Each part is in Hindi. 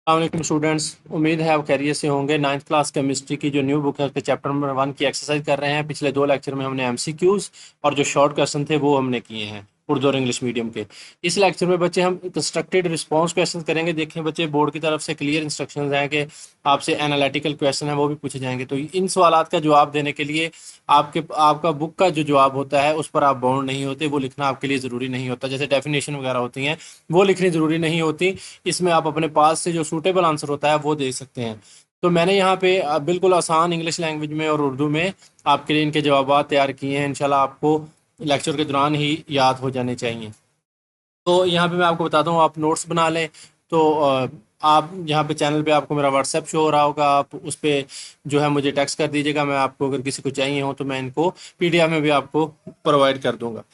अस्सलाम स्टूडेंट्स, उम्मीद है आप खैरियत से होंगे। नाइन्थ क्लास केमिस्ट्री की जो न्यू बुक है उसके चैप्टर नंबर 1 की एक्सरसाइज कर रहे हैं। पिछले दो लेक्चर में हमने एमसीक्यूज और जो शॉर्ट क्वेश्चन थे वो हमने किए हैं उर्दू और इंग्लिश मीडियम के। इस लेक्चर में बच्चे हम कंस्ट्रक्टेड रिस्पांस क्वेश्चन करेंगे। देखें बच्चे, बोर्ड की तरफ से क्लियर इंस्ट्रक्शंस हैं कि आपसे एनालिटिकल क्वेश्चन है वो भी पूछे जाएंगे। तो इन सवालात का जवाब देने के लिए आपका बुक का जो जवाब होता है उस पर आप बाउंड नहीं होते, वो लिखना आपके लिए ज़रूरी नहीं होता। जैसे डेफिनेशन वगैरह होती हैं वो लिखनी ज़रूरी नहीं होती। इसमें आप अपने पास से जो सूटेबल आंसर होता है वो दे सकते हैं। तो मैंने यहाँ पे बिल्कुल आसान इंग्लिश लैंग्वेज में और उर्दू में आपके लिए इनके जवाब तैयार किए हैं। इंशाल्लाह आपको लेक्चर के दौरान ही याद हो जाने चाहिए। तो यहाँ पे मैं आपको बताता हूँ, आप नोट्स बना लें। तो आप यहाँ पे चैनल पे आपको मेरा व्हाट्सएप शो हो रहा होगा, आप उस पर जो है मुझे टेक्स्ट कर दीजिएगा। मैं आपको अगर किसी को चाहिए हो तो मैं इनको पीडीएफ में भी आपको प्रोवाइड कर दूंगा।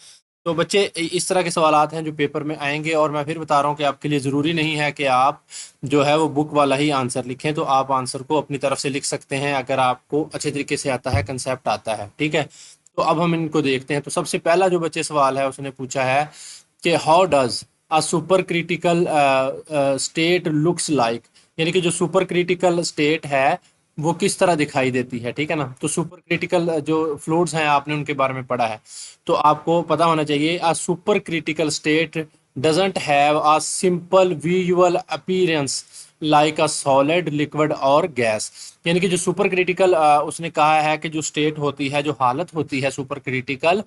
तो बच्चे, इस तरह के सवालात हैं जो पेपर में आएंगे, और मैं फिर बता रहा हूँ कि आपके लिए ज़रूरी नहीं है कि आप जो है वो बुक वाला ही आंसर लिखें। तो आप आंसर को अपनी तरफ से लिख सकते हैं अगर आपको अच्छे तरीके से आता है, कंसेप्ट आता है। ठीक है, तो अब हम इनको देखते हैं। तो सबसे पहला जो बच्चे सवाल है उसने पूछा है कि how does a super critical state looks like, यानी कि जो सुपर क्रिटिकल स्टेट है वो किस तरह दिखाई देती है। ठीक है ना, तो सुपर क्रिटिकल जो फ्लूइड्स हैं आपने उनके बारे में पढ़ा है, तो आपको पता होना चाहिए a super critical state doesn't have a simple visual appearance like a solid, liquid और गैस। यानी कि जो सुपर क्रिटिकल उसने कहा है कि जो स्टेट होती है, जो हालत होती है सुपर क्रिटिकल,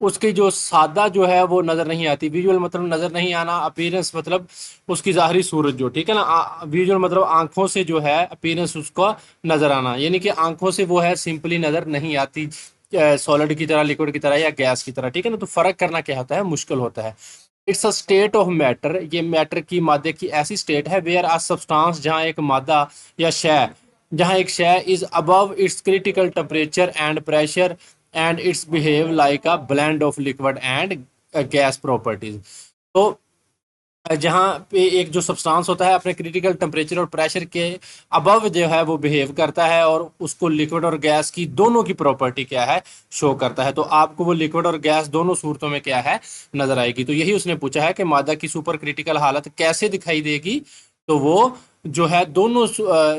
उसकी जो सादा जो है वो नजर नहीं आती। विजुअल मतलब नजर नहीं आना, अपीयरेंस मतलब उसकी ज़ाहरी सूरत जो, ठीक है ना। विजुअल मतलब आंखों से जो है अपीयरेंस उसका नजर आना, यानी कि आंखों से वो है सिंपली नजर नहीं आती सॉलिड की तरह, लिक्विड की तरह या गैस की तरह। ठीक है ना, तो फर्क करना क्या होता है, मुश्किल होता है। It's a state of matter, ये मैटर की, मादे की ऐसी स्टेट है वेयर आ सब्सटेंस, जहाँ एक मादा या शय, जहाँ एक शय is above it's critical temperature and pressure and it's behave like a blend of liquid and gas properties. तो जहाँ पे एक जो सब्सटेंस होता है अपने क्रिटिकल टेम्परेचर और प्रेशर के अबव जो है वो बिहेव करता है, और उसको लिक्विड और गैस की दोनों की प्रॉपर्टी क्या है, शो करता है। तो आपको वो लिक्विड और गैस दोनों सूरतों में क्या है, नजर आएगी। तो यही उसने पूछा है कि मादा की सुपर क्रिटिकल हालत कैसे दिखाई देगी। तो वो जो है दोनों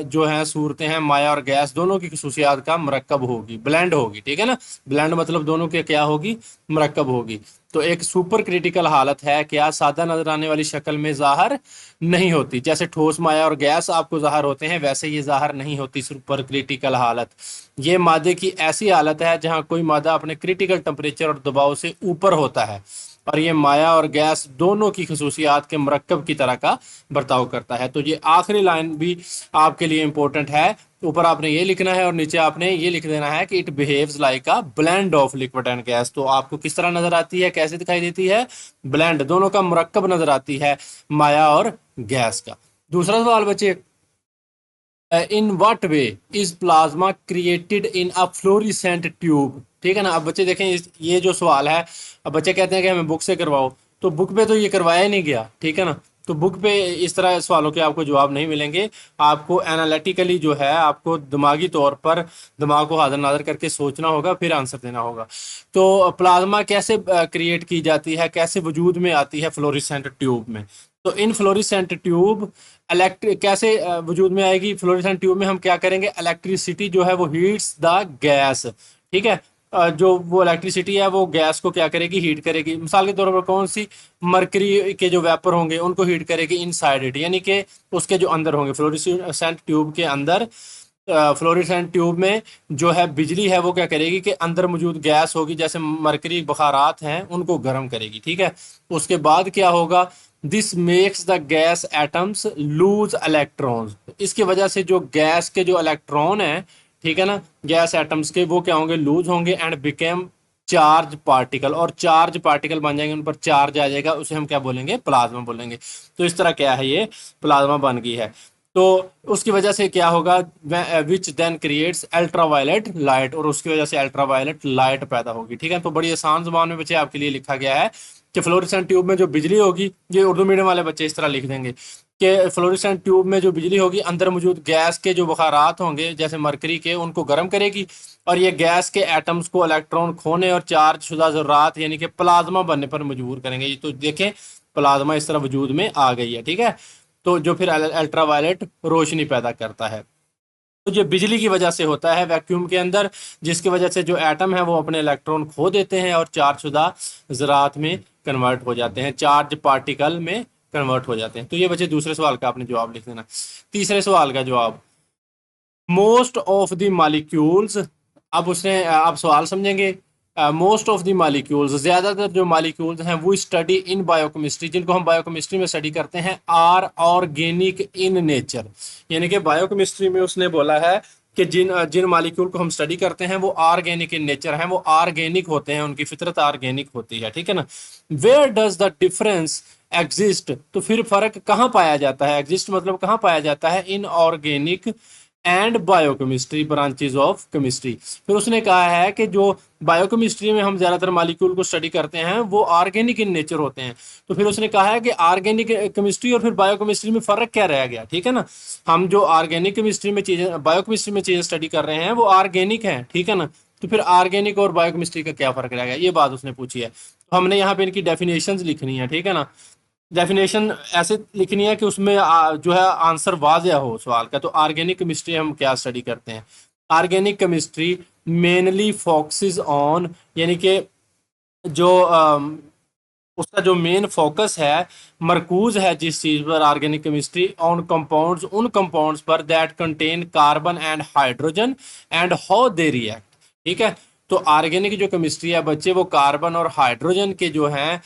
जो है सूरतें हैं, माया और गैस, दोनों की खसूसियात का मरकब होगी, ब्लेंड होगी। ठीक है ना, ब्लेंड मतलब दोनों के क्या होगी, मरकब होगी। तो एक सुपर क्रिटिकल हालत है क्या सादा नजर आने वाली शक्ल में जाहिर नहीं होती। जैसे ठोस, माया और गैस आपको जाहिर होते हैं, वैसे ये जाहिर नहीं होती सुपर क्रिटिकल हालत। ये मादे की ऐसी हालत है जहां कोई मादा अपने क्रिटिकल टेम्परेचर और दबाव से ऊपर होता है, और ये माया और गैस दोनों की खसूसियात के मरकब की तरह का बर्ताव करता है। तो ये आखिरी लाइन भी आपके लिए इंपॉर्टेंट है। ऊपर आपने ये लिखना है और नीचे आपने ये लिख देना है कि it behaves like a blend of liquid and gas. तो आपको किस तरह नजर आती है, कैसे दिखाई देती है, ब्लेंड, दोनों का मरकब नजर आती है, माया और गैस का। दूसरा सवाल बच्चे, in what way is plasma created in a fluorescent tube. ठीक है ना। अब बच्चे देखें, ये जो सवाल है, अब बच्चे कहते हैं कि हमें बुक से करवाओ, तो बुक पे तो ये करवाया ही नहीं गया। ठीक है ना, तो बुक पे इस तरह सवालों के आपको जवाब नहीं मिलेंगे। आपको एनालिटिकली जो है, आपको दिमागी तौर पर दिमाग को हाजिर नाजिर करके सोचना होगा, फिर आंसर देना होगा। तो प्लाज्मा कैसे क्रिएट की जाती है, कैसे वजूद में आती है फ्लोरिसेंट ट्यूब में। तो इन फ्लोरिसेंट ट्यूब इलेक्ट्रिक कैसे वजूद में आएगी, फ्लोरेसेंट ट्यूब में हम क्या करेंगे, इलेक्ट्रिसिटी जो है वो हीट्स द गैस। ठीक है, जो वो इलेक्ट्रिसिटी है वो गैस को क्या करेगी, हीट करेगी। मिसाल के तौर पर कौन सी, मरकरी के जो वेपर होंगे उनको हीट करेगी इनसाइड इट, यानी कि उसके जो अंदर होंगे फ्लोरेसेंट ट्यूब के अंदर। फ्लोरेसेंट ट्यूब में जो है बिजली है वो क्या करेगी कि अंदर मौजूद गैस होगी, जैसे मरकरी बुखारात हैं, उनको गर्म करेगी। ठीक है, उसके बाद क्या होगा, this makes the gas atoms loose electrons. इसकी वजह से जो गैस के जो इलेक्ट्रॉन है, ठीक है ना, गैस एटम्स के, वो क्या होंगे, लूज होंगे एंड बिकेम चार्ज पार्टिकल, और चार्ज पार्टिकल बन जाएंगे, उन पर चार्ज आ जाएगा, उसे हम क्या बोलेंगे, प्लाज्मा बोलेंगे। तो इस तरह क्या है, ये प्लाज्मा बन गई है। तो उसकी वजह से क्या होगा, which then creates ultraviolet light, और उसकी वजह से अल्ट्रावायलेट लाइट पैदा होगी। ठीक है, तो बड़ी आसान जुबान में बच्चे आपके लिए लिखा गया है कि फ्लोरेसेंट ट्यूब में जो बिजली होगी, ये उर्दू मीडियम वाले बच्चे इस तरह लिख देंगे कि फ्लोरेसेंट ट्यूब में जो बिजली होगी, अंदर मौजूद गैस के जो बुखारात होंगे जैसे मरकरी के, उनको गर्म करेगी, और ये गैस के एटम्स को इलेक्ट्रॉन खोने और चार्ज शुदा ज़र्रात यानी कि प्लाज्मा बनने पर मजबूर करेंगे। ये तो देखें, प्लाज्मा इस तरह वजूद में आ गई है। ठीक है, तो जो फिर अल्ट्रावायलेट रोशनी पैदा करता है। तो ये बिजली की वजह से होता है वैक्यूम के अंदर, जिसकी वजह से जो एटम है वो अपने इलेक्ट्रॉन खो देते हैं और चार्ज शुदा ज़रात में कन्वर्ट हो जाते हैं, चार्ज पार्टिकल में कन्वर्ट हो जाते हैं। तो ये बच्चे दूसरे सवाल का आपने जवाब लिख देना। तीसरे सवाल का जवाब, मोस्ट ऑफ द मालिक्यूल्स, अब उसने आप सवाल समझेंगे, मोस्ट ऑफ द मालिक्यूल्स, ज़्यादातर जो मालिक्यूल्स हैं वो स्टडी इन बायोकेमिस्ट्री, जिनको हम बायोकेमिस्ट्री में स्टडी करते हैं, आर ऑर्गेनिक इन नेचर। यानी कि बायोकेमिस्ट्री में उसने बोला है कि जिन जिन मालिक्यूल को हम स्टडी करते हैं वो ऑर्गेनिक इन नेचर हैं, वो ऑर्गेनिक होते हैं, उनकी फितरत ऑर्गेनिक होती है, ठीक है ना। Where does the difference exist, तो फिर फर्क कहाँ पाया जाता है, एग्जिस्ट मतलब कहाँ पाया जाता है, in organic and biochemistry branches of chemistry. फिर उसने कहा है कि जो बायोकेमिस्ट्री में हम ज़्यादातर मालिक्यूल को स्टडी करते हैं वो ऑर्गेनिक इन नेचर होते हैं। तो फिर उसने कहा है कि ऑर्गेनिक केमिस्ट्री और फिर बायोकेमिस्ट्री में फ़र्क क्या रह गया, ठीक है ना। हम जो ऑर्गेनिक केमिस्ट्री में चीज़ें, बायोकेमिस्ट्री में चीज़ें स्टडी कर रहे हैं वो ऑर्गेनिक हैं, ठीक है ना। तो फिर ऑर्गेनिक और बायोकेमिस्ट्री का क्या फ़र्क रह गया, ये बात उसने पूछी है। तो हमने यहाँ पे इनकी डेफिनेशंस लिखनी है, ठीक है ना। डेफिनेशन ऐसे लिखनी है कि उसमें जो है आंसर वाज़ेह हो सवाल का। तो ऑर्गेनिक केमिस्ट्री हम क्या स्टडी करते हैं, organic chemistry mainly focuses on, यानी कि जो उसका जो मेन फोकस है, मरकूज है जिस चीज़ पर, ऑर्गेनिक केमिस्ट्री ऑन कंपाउंड्स, उन कंपाउंड्स पर that contain carbon and hydrogen and how they react, ठीक है। तो ऑर्गेनिक जो केमिस्ट्री है बच्चे, वो कार्बन और हाइड्रोजन के जो हैं,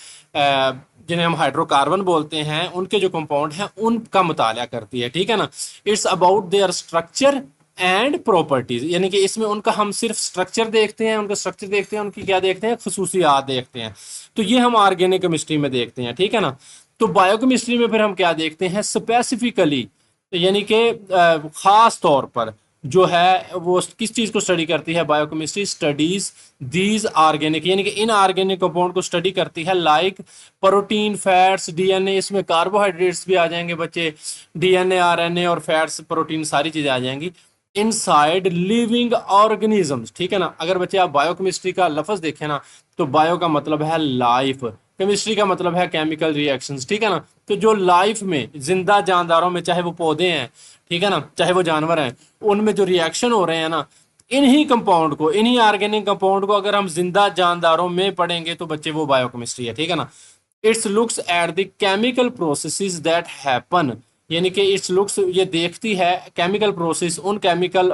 जिन्हें हम हाइड्रोकार्बन बोलते हैं, उनके जो कंपाउंड हैं उनका मुताला करती है, ठीक है ना। It's about their structure and properties, यानी कि इसमें उनका हम सिर्फ स्ट्रक्चर देखते हैं, उनका स्ट्रक्चर देखते हैं, उनकी क्या देखते हैं, खसूसियात देखते हैं। तो ये हम ऑर्गेनिक केमिस्ट्री में देखते हैं, ठीक है ना। तो बायोकेमिस्ट्री में फिर हम क्या देखते हैं, स्पेसिफिकली, यानी कि खास तौर पर जो है वो किस चीज़ को स्टडी करती है, बायोकेमिस्ट्री स्टडीज दीज ऑर्गेनिक, यानी कि इन ऑर्गेनिक कंपाउंड को स्टडी करती है, लाइक प्रोटीन, फैट्स, डीएनए, इसमें कार्बोहाइड्रेट्स भी आ जाएंगे बच्चे, डीएनए, आरएनए और फैट्स, प्रोटीन, सारी चीज़ें आ जाएंगी, इनसाइड लिविंग ऑर्गेनिजम्स, ठीक है ना। अगर बच्चे आप बायोकेमिस्ट्री का लफ्ज देखें ना, तो बायो का मतलब है लाइफ, केमिस्ट्री का मतलब है केमिकल रिएक्शंस, ठीक है ना। तो जो लाइफ में, जिंदा जानदारों में, चाहे वो पौधे हैं, ठीक है ना, चाहे वो जानवर हैं, उनमें जो रिएक्शन हो रहे हैं ना, इन्हीं कंपाउंड को, इन्हीं ऑर्गेनिक कंपाउंड को अगर हम जिंदा जानदारों में पढ़ेंगे तो बच्चे वो बायोकेमिस्ट्री है, ठीक है ना। It's looks at the chemical processes that happen, यानी कि इट्स लुक्स, ये देखती है केमिकल प्रोसेस, उन केमिकल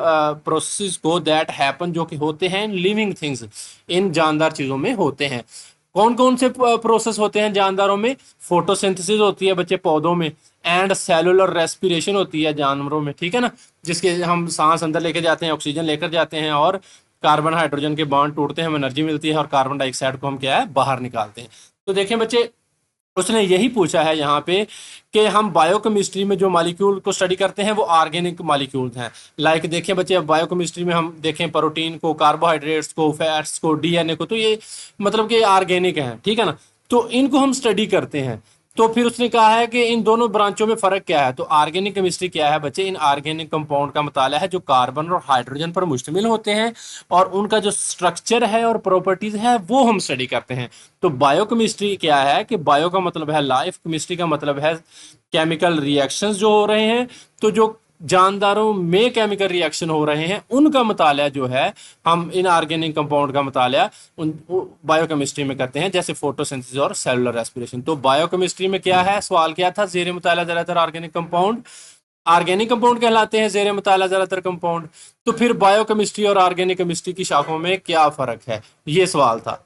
प्रोसेस को, दैट हैपन, जो कि होते हैं, लिविंग थिंग्स, इन जानदार चीज़ों में होते हैं। कौन कौन से प्रोसेस होते हैं जानदारों में, फोटोसिंथेसिस होती है बच्चे पौधों में, एंड सेलुलर रेस्पिरेशन होती है जानवरों में, ठीक है ना, जिसके हम सांस अंदर लेके जाते हैं, ऑक्सीजन लेकर जाते हैं, और कार्बन हाइड्रोजन के बॉन्ड टूटते हैं, हमें एनर्जी मिलती है, और कार्बन डाइऑक्साइड को हम क्या है, बाहर निकालते हैं। तो देखें बच्चे, उसने यही पूछा है यहाँ पे कि हम बायोकेमिस्ट्री में जो मालिक्यूल को स्टडी करते हैं वो ऑर्गेनिक मालिक्यूल्स हैं। लाइक देखें बच्चे, अब बायोकेमिस्ट्री में हम देखें प्रोटीन को, कार्बोहाइड्रेट्स को, फैट्स को, डीएनए को, तो ये मतलब कि ऑर्गेनिक हैं, ठीक है ना। तो इनको हम स्टडी करते हैं। तो फिर उसने कहा है कि इन दोनों ब्रांचों में फ़र्क क्या है। तो ऑर्गेनिक केमिस्ट्री क्या है बच्चे, इन ऑर्गेनिक कंपाउंड का मुताला है जो कार्बन और हाइड्रोजन पर मुश्तमिल होते हैं, और उनका जो स्ट्रक्चर है और प्रॉपर्टीज है वो हम स्टडी करते हैं। तो बायोकेमिस्ट्री क्या है कि बायो का मतलब है लाइफ, केमिस्ट्री का मतलब है केमिकल रिएक्शंस जो हो रहे हैं। तो जो जानदारों में केमिकल रिएक्शन हो रहे हैं उनका मुताला जो है, हम इन ऑर्गेनिक कंपाउंड का मुताला उन बायोकेमिस्ट्री में करते हैं, जैसे फोटोसिंथेसिस और सेलुलर रेस्पिरेशन। तो बायोकेमिस्ट्री में क्या है, सवाल क्या था, जेर मुताला ज़्यादातर ऑर्गेनिक कंपाउंड, ऑर्गेनिक कंपाउंड कहलाते हैं जेर मुताला ज़्यादातर कंपाउंड। तो फिर बायोकेमिस्ट्री और ऑर्गेनिक केमिस्ट्री की शाखों में क्या फ़र्क है, ये सवाल था।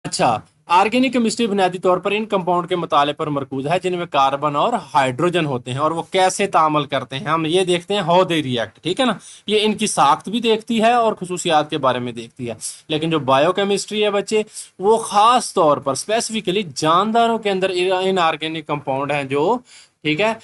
अच्छा, ऑर्गेनिक केमिस्ट्री बुनियादी तौर पर इन कंपाउंड के मुताले पर मरकूज है जिनमें कार्बन और हाइड्रोजन होते हैं, और वो कैसे तामल करते हैं हम ये देखते हैं, हाउ दे रिएक्ट, ठीक है ना। ये इनकी साख्त भी देखती है और खसूसियात के बारे में देखती है। लेकिन जो बायोकेमिस्ट्री है बच्चे, वो खास तौर पर स्पेसिफिकली जानदारों के अंदर इन ऑर्गेनिक कंपाउंड हैं जो, ठीक है,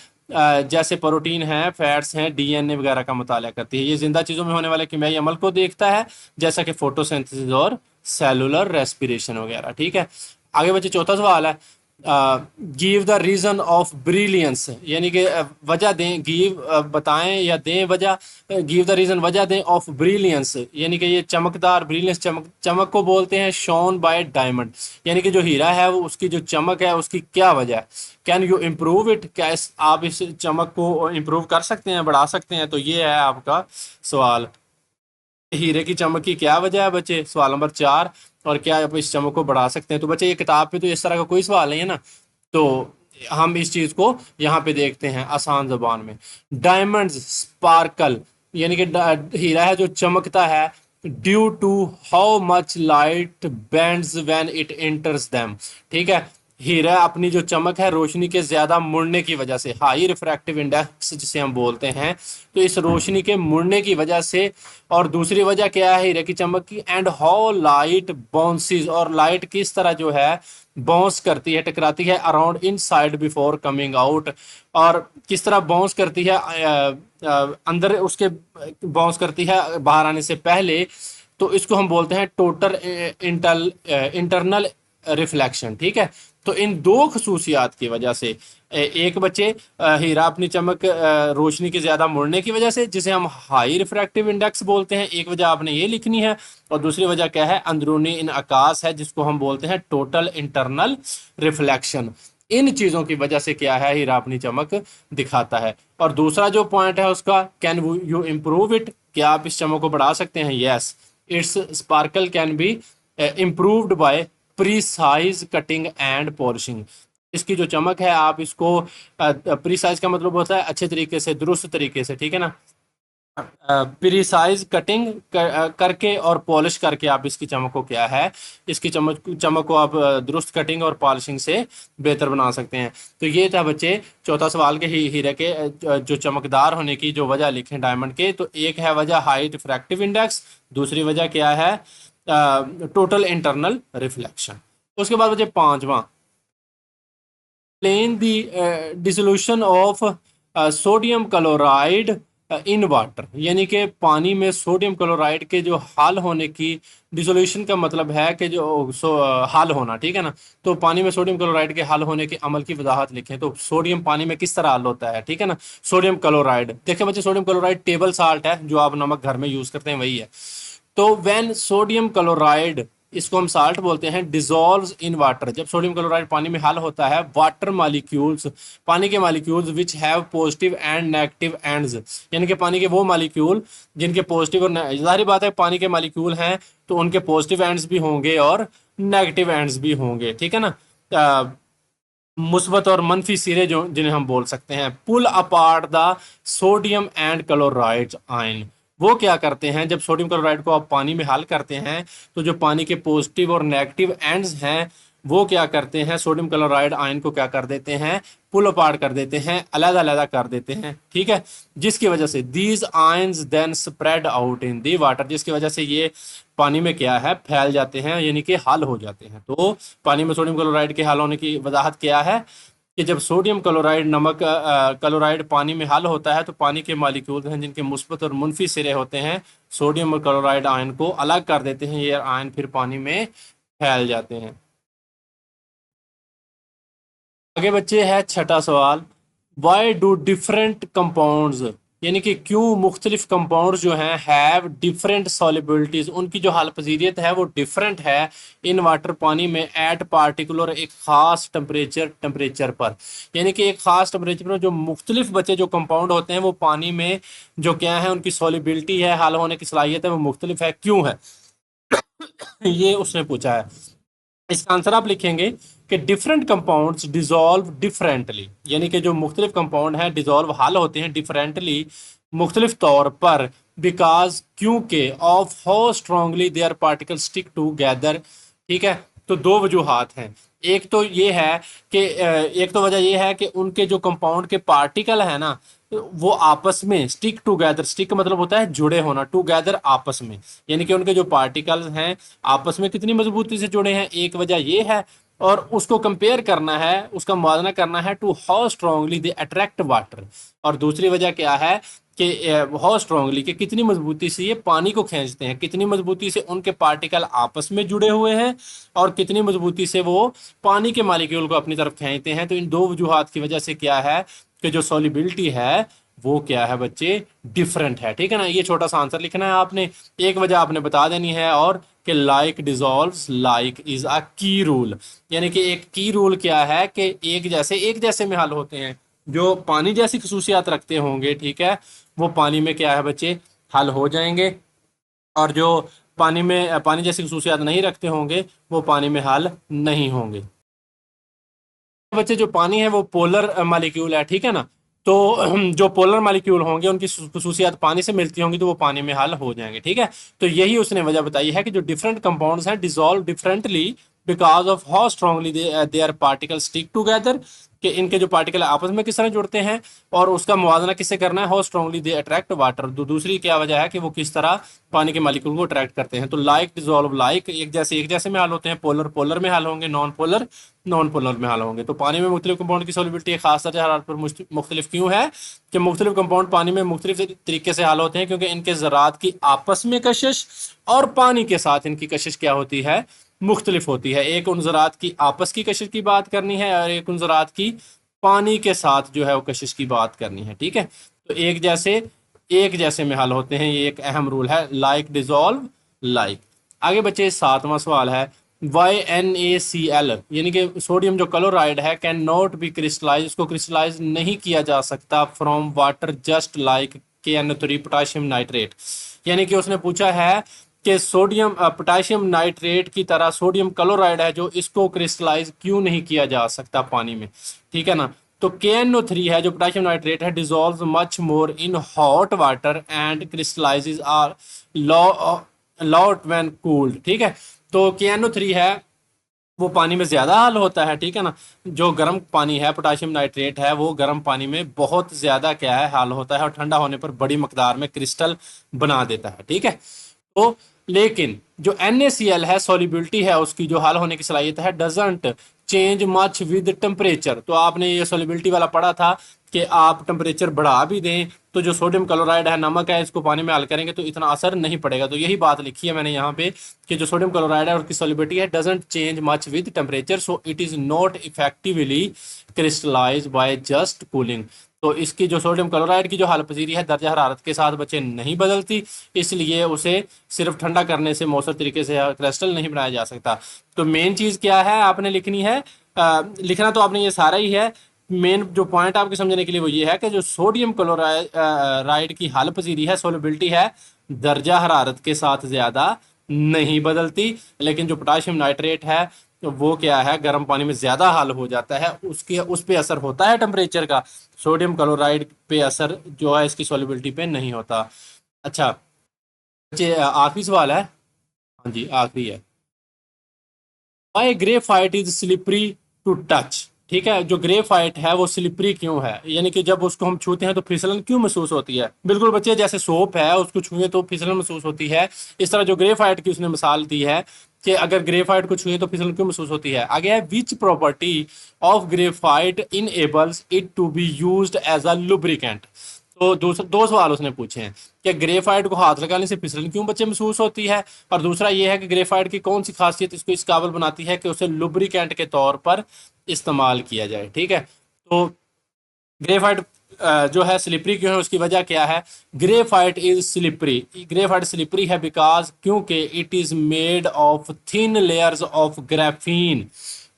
जैसे प्रोटीन है, फैट्स हैं, डीएनए वगैरह का मुताला करती है। ये जिंदा चीज़ों में होने वाले कीमियाई अमल को देखता है, जैसा कि फोटोसिंथेसिस और सेलुलर रेस्पिरेशन वगैरह, ठीक है। आगे बच्चे चौथा सवाल है, give the reason of brilliance, यानी कि वजह दें, गिव बताएं या दें वजह, गिव द रीजन वजह दें ऑफ ब्रिलियंस, यानी कि ये चमकदार, ब्रिलियंस चमक, चमक को बोलते हैं शोन बाय डायमंड, यानी कि जो हीरा है वो उसकी जो चमक है उसकी क्या वजह है। कैन यू इम्प्रूव इट, क्या आप इस चमक को इम्प्रूव कर सकते हैं, बढ़ा सकते हैं। तो ये है आपका सवाल, हीरे की चमक की क्या वजह है बच्चे, सवाल नंबर 4। और क्या आप इस चमक को बढ़ा सकते हैं। तो बच्चे ये किताब पे तो इस तरह का कोई सवाल नहीं है ना, तो हम इस चीज को यहाँ पे देखते हैं आसान जबान में। डायमंड्स स्पार्कल, यानी कि हीरा है जो चमकता है, due to how much light bends when it enters them. ठीक है, हीरा अपनी जो चमक है रोशनी के ज्यादा मुड़ने की वजह से, हाई रिफ्रैक्टिव इंडेक्स जिसे हम बोलते हैं, तो इस रोशनी के मुड़ने की वजह से। और दूसरी वजह क्या है हीरे की चमक की, एंड हाउ लाइट बाउंसेस, और लाइट किस तरह जो है बाउंस करती है, टकराती है around in side before coming out, और किस तरह बाउंस करती है अंदर उसके बाउंस करती है बाहर आने से पहले। तो इसको हम बोलते हैं टोटल इंटरनल रिफ्लेक्शन। ठीक है, तो इन दो खसूसियात की वजह से, एक बच्चे हीरा अपनी चमक रोशनी के ज्यादा मुड़ने की वजह से, जिसे हम हाई रिफ्रैक्टिव इंडेक्स बोलते हैं, एक वजह आपने ये लिखनी है। और दूसरी वजह क्या है, अंदरूनी इनअकास है, जिसको हम बोलते हैं टोटल इंटरनल रिफ्लेक्शन। इन चीजों की वजह से क्या है, हीरा अपनी चमक दिखाता है। और दूसरा जो पॉइंट है उसका, कैन यू इम्प्रूव इट, क्या आप इस चमक को बढ़ा सकते हैं। Yes, its sparkle can be improved by precise cutting and polishing. इसकी जो चमक है आप इसको, प्रीसाइज का मतलब होता है अच्छे तरीके से, दुरुस्त तरीके से, ठीक है ना, प्रीसाइज कटिंग करके और पॉलिश करके आप इसकी चमक को क्या है, इसकी चमक चमक को आप दुरुस्त कटिंग और पॉलिशिंग से बेहतर बना सकते हैं। तो ये था बच्चे चौथा सवाल के हीरे के जो चमकदार होने की जो वजह लिखें डायमंड के। तो एक है वजह हाई रिफ्रैक्टिव इंडेक्स, दूसरी वजह क्या है, टोटल इंटरनल रिफ्लेक्शन। उसके बाद बच्चे पांचवा, plain the dissolution of sodium chloride in water, यानी कि पानी में सोडियम क्लोराइड के जो हल होने की, डिसोल्यूशन का मतलब है कि जो हल होना, ठीक है ना। तो पानी में सोडियम क्लोराइड के हल होने के अमल की वजाहत लिखें। तो सोडियम पानी में किस तरह हल होता है, ठीक है ना। सोडियम क्लोराइड, देखिए बच्चे, सोडियम क्लोराइड टेबल साल्ट है जो आप नमक घर में यूज करते हैं, वही है। तो व्हेन सोडियम क्लोराइड, इसको हम साल्ट बोलते हैं, डिजोल्व इन वाटर, जब सोडियम क्लोराइड पानी में हल होता है, वाटर मालिक्यूल्स, पानी के molecules which have positive and negative ends, यानी कि पानी के वो मालिक्यूल जिनके पॉजिटिव और जाहिर बात है पानी के मालिक्यूल हैं तो उनके पॉजिटिव एंड्स भी होंगे और नेगेटिव एंड्स भी होंगे, ठीक है ना। मुस्बत और मनफी सिरे जो जिन्हें हम बोल सकते हैं। Pull apart the sodium and chloride ion, वो क्या करते हैं जब सोडियम क्लोराइड को आप पानी में हल करते हैं, तो जो पानी के पॉजिटिव और नेगेटिव एंड्स हैं वो क्या करते हैं, सोडियम क्लोराइड आयन को क्या कर देते हैं, पुल अपार्ट कर देते हैं, अलग अलग कर देते हैं, ठीक है। जिसकी वजह से these ions then spread out in the water, जिसकी वजह से ये पानी में क्या है, फैल जाते हैं, यानी कि हल हो जाते हैं। तो पानी में सोडियम क्लोराइड के हल होने की वजाहत क्या है कि जब सोडियम क्लोराइड नमक क्लोराइड पानी में हल होता है तो पानी के मालिक्यूल हैं जिनके मुस्बत और मुनफी सिरे होते हैं, सोडियम और क्लोराइड आयन को अलग कर देते हैं, ये आयन फिर पानी में फैल जाते हैं। आगे बच्चे है छठा सवाल, वाई डू डिफरेंट कंपाउंड्स, यानी कि क्यों मुख्तलिफ कंपाउंड्स जो हैं हैव डिफरेंट सॉलिबिलिटीज, उनकी जो हल पजीरियत है वो डिफरेंट है इन वाटर पानी में, एट पार्टिकुलर एक खास टेम्परेचर पर, यानी कि एक खास टेम्परेचर पर जो मुख्तलिफ बच्चे जो कंपाउंड होते हैं वो पानी में जो क्या है उनकी सॉलिबिलिटी है, हल होने की सलाहियत है, वो मुख्तलिफ है, क्यों है, ये उसने पूछा है। इसका आंसर आप लिखेंगे कि डिफरेंट कंपाउंड्स डिजोल्व डिफरेंटली, यानी कि जो मुख्तलिफ कंपाउंड हैं डिजोल्व हल होते हैं डिफरेंटली, मुख्तलिफ तौर पर, बिकॉज क्योंकि of how strongly their particle stick together, ठीक है। तो दो वजूहात हैं, एक तो ये है कि एक तो वजह ये है कि उनके जो कंपाउंड के पार्टिकल है ना वो आपस में स्टिक टूगेदर, स्टिक का मतलब होता है जुड़े होना, टूगेदर आपस में, यानी कि उनके जो पार्टिकल्स हैं आपस में कितनी मजबूती से जुड़े हैं, एक वजह ये है। और उसको कंपेयर करना है, उसका मुआवजा करना है to how strongly they attract water, और दूसरी वजह क्या है कि हाउ स्ट्रांगली, कि कितनी मजबूती से ये पानी को खींचते हैं, कितनी मजबूती से उनके पार्टिकल आपस में जुड़े हुए हैं और कितनी मजबूती से वो पानी के मालिक्यूल को अपनी तरफ खींचते हैं। तो इन दो वजूहात की वजह से क्या है कि जो सॉलिबिलिटी है वो क्या है बच्चे, डिफरेंट है। ठीक है ना, ये छोटा सा आंसर लिखना है आपने, एक वजह आपने बता देनी है, और कि like dissolves like is a की रूल, यानी कि एक की रूल क्या है कि एक जैसे में हल होते हैं। जो पानी जैसी खसूसियात रखते होंगे, ठीक है, वो पानी में क्या है बच्चे, हल हो जाएंगे, और जो पानी जैसी खसूसियात नहीं रखते होंगे वो पानी में हल नहीं होंगे। बच्चे जो पानी है वो पोलर मालिक्यूल है, ठीक है ना, तो जो पोलर मालिक्यूल होंगे उनकी खसूसियात पानी से मिलती होंगी तो वो पानी में हल हो जाएंगे। ठीक है, तो यही उसने वजह बताई है कि जो डिफरेंट कंपाउंड्स हैं dissolve differently because of how strongly they are particle stick together, कि इनके जो पार्टिकल आपस में किस तरह जुड़ते हैं, और उसका मुवाजना किससे करना है, how strongly they attract water. दूसरी क्या वजह है कि वो किस तरह पानी के मालिक्यूल को अट्रैक्ट करते हैं। तो लाइक डिजॉल्व लाइक, एक जैसे में हल होते हैं, पोलर पोलर में हल होंगे, नॉन पोलर नॉन पोलर में हल होंगे। तो पानी में मुख्तलिफ कंपाउंड की सॉलिबिलिटी एक खास दर्जा हरारत पर मुख्तलिफ क्यों है, कि मुख्तलिफ कंपाउंड पानी में मुख्तलिफ तरीके से हल होते हैं, क्योंकि इनके ज़रात की आपस में कशिश और पानी के साथ इनकी कशिश क्या होती है, मुख्तलिफ होती है। एक उन ज़रात की आपस की कशिश की बात करनी है, और एक उन ज़रात की पानी के साथ जो है वो कशिश की बात करनी है। ठीक है, तो एक जैसे में हल होते हैं, ये एक अहम रूल है, लाइक डिजॉल्व लाइक। आगे बच्चे 7वां सवाल है, YnACl, यानी कि सोडियम जो क्लोराइड है, कैन नॉट बी क्रिस्टलाइज, उसको क्रिस्टलाइज नहीं किया जा सकता from water just like KNO3 potassium nitrate. यानी कि उसने पूछा है कि सोडियम पोटाशियम नाइट्रेट की तरह सोडियम क्लोराइड है जो, इसको क्रिस्टलाइज क्यों नहीं किया जा सकता पानी में। ठीक है ना, तो KNO3 है जो पोटाशियम नाइट्रेट है, dissolve much more in hot water and crystallises are lot when cooled. ठीक है, तो KNO3 है वो पानी में ज्यादा हल होता है। ठीक है ना, जो गर्म पानी है, पोटाशियम नाइट्रेट है, वो गर्म पानी में बहुत ज्यादा क्या है, हल होता है, और ठंडा होने पर बड़ी मकदार में क्रिस्टल बना देता है। ठीक है, तो लेकिन जो NaCl है, सॉलिबिलिटी है उसकी, जो हल होने की सलाहियत है, doesn't change much with temperature. तो आपने ये सॉलिबिलिटी वाला पढ़ा था कि आप टेम्परेचर बढ़ा भी दें तो जो सोडियम क्लोराइड है, नमक है, इसको पानी में हल करेंगे तो इतना असर नहीं पड़ेगा। तो यही बात लिखी है मैंने यहाँ पे कि जो सोडियम क्लोराइड है उसकी सॉलिबिलिटी है doesn't change much with temperature, so it is not effectively crystallise by just cooling. तो इसकी जो सोडियम क्लोराइड की जो हाल पजीरी है दर्जा हरारत के साथ बच्चे नहीं बदलती, इसलिए उसे सिर्फ ठंडा करने से मौसर तरीके से क्रिस्टल नहीं बनाया जा सकता। तो मेन चीज़ क्या है आपने लिखनी है, लिखना तो आपने ये सारा ही है, मेन जो पॉइंट आपके समझने के लिए वो ये है कि जो सोडियम क्लोराइड की हाल पजीरी है, सोलिबिलिटी है, दर्जा हरारत के साथ ज़्यादा नहीं बदलती, लेकिन जो पोटाशियम नाइट्रेट है तो वो क्या है, गर्म पानी में ज्यादा हल हो जाता है, उसके उस पे असर होता है टेम्परेचर का, सोडियम क्लोराइड पे असर जो है इसकी सॉलिबिलिटी पे नहीं होता। अच्छा बच्चे, आखिरी सवाल है, हाँ जी आखिरी है, why graphite is slippery to touch. ठीक है, जो ग्रेफाइट है वो स्लिपरी क्यों है, यानी कि जब उसको हम छूते हैं तो फिसलन क्यों महसूस होती है। बिल्कुल बच्चे, जैसे सोप है उसको छुए तो फिसलन महसूस होती है, इस तरह जो ग्रेफाइट की उसने मिसाल दी है कि अगर ग्रेफाइट को छुए तो फिसलन क्यों महसूस होती है। आगे है, which property of graphite enables it to be used as a lubricant. तो दो सवाल उसने पूछे हैं कि ग्रेफाइट को हाथ लगाने से फिसलन क्यों बच्चे महसूस होती है, और दूसरा ये है कि ग्रेफाइट की कौन सी खासियत इसको इस काबिल बनाती है कि उसे लुब्रिकेंट के तौर पर इस्तेमाल किया जाए। ठीक है, तो ग्रेफाइट जो है स्लिपरी क्यों है, उसकी वजह क्या है। Graphite is slippery, graphite slippery है बिकॉज, क्योंकि it is made of thin layers of graphene.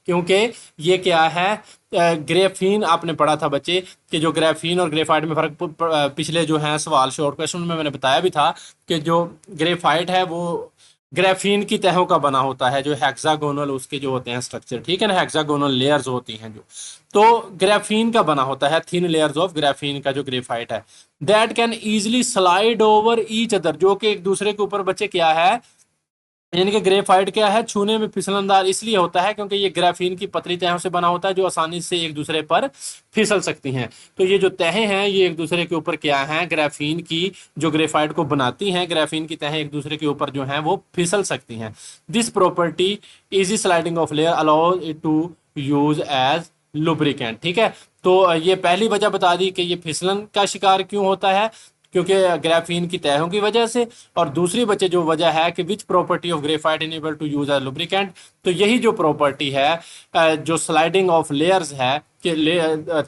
क्योंकि ये क्या है, ग्रेफीन आपने पढ़ा था बच्चे कि जो ग्रेफीन और ग्रेफाइट में फर्क पिछले जो है सवाल शॉर्ट क्वेश्चन में मैंने बताया भी था कि जो ग्रेफाइट है वो ग्रेफीन की तहों का बना होता है, जो हेक्सागोनल उसके जो होते हैं स्ट्रक्चर, ठीक है ना, हेक्सागोनल लेयर्स होती हैं जो, तो ग्रेफीन का बना होता है, थिन लेयर्स ऑफ ग्रेफीन का जो ग्रेफाइट है, that can easily slide over each other, जो कि एक दूसरे के ऊपर बच्चे क्या है, यानी कि ग्रेफाइट क्या है, छूने में फिसलनदार इसलिए होता है क्योंकि ये ग्राफीन की पतली तहों से बना होता है जो आसानी से एक दूसरे पर फिसल सकती हैं। तो ये जो तहें हैं ये एक दूसरे के ऊपर क्या हैं, ग्राफीन की जो ग्रेफाइट को बनाती हैं, ग्राफीन की तहें एक दूसरे के ऊपर जो हैं वो फिसल सकती हैं। This property easy sliding of layer allows it to use as lubricant. ठीक है, तो ये पहली वजह बता दी कि ये फिसलन का शिकार क्यों होता है, क्योंकि ग्राफीन की तहों की वजह से। और दूसरी बच्चे जो वजह है कि which property of graphite enable to use as lubricant, तो यही जो प्रॉपर्टी है जो स्लाइडिंग ऑफ लेयर्स है कि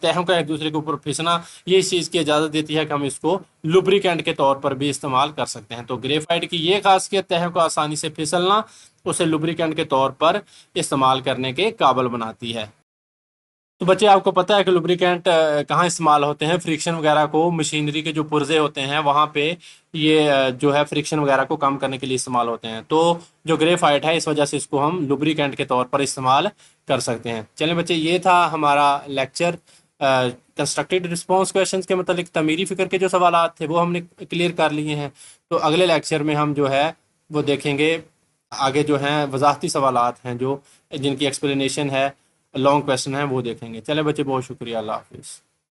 तहों का एक दूसरे के ऊपर फिसना, ये इस चीज़ की इजाज़त देती है कि हम इसको लुब्रिकेंट के तौर पर भी इस्तेमाल कर सकते हैं। तो ग्रेफाइट की ये खासियत तहों को आसानी से फिसलना उसे लुब्रिकेंट के तौर पर इस्तेमाल करने के काबिल बनाती है। तो बच्चे आपको पता है कि लुब्रिकेंट कहाँ इस्तेमाल होते हैं? फ्रिक्शन वगैरह को, मशीनरी के जो पुर्जे होते हैं वहाँ पे ये जो है फ्रिक्शन वगैरह को कम करने के लिए इस्तेमाल होते हैं। तो जो ग्रेफाइट है इस वजह से इसको हम लुब्रिकेंट के तौर पर इस्तेमाल कर सकते हैं। चलें बच्चे, ये था हमारा लेक्चर कंस्ट्रक्टेड रिस्पॉन्स क्वेश्चंस के मतलब तमीरी फिक्र के जो सवाल थे वो हमने क्लियर कर लिए हैं। तो अगले लेक्चर में हम जो है वो देखेंगे आगे जो हैं वजाहती सवालात हैं जो जिनकी एक्सप्लेनेशन है, लॉन्ग क्वेश्चन है, वो देखेंगे। चले बच्चे, बहुत शुक्रिया, अल्लाह हाफिज़।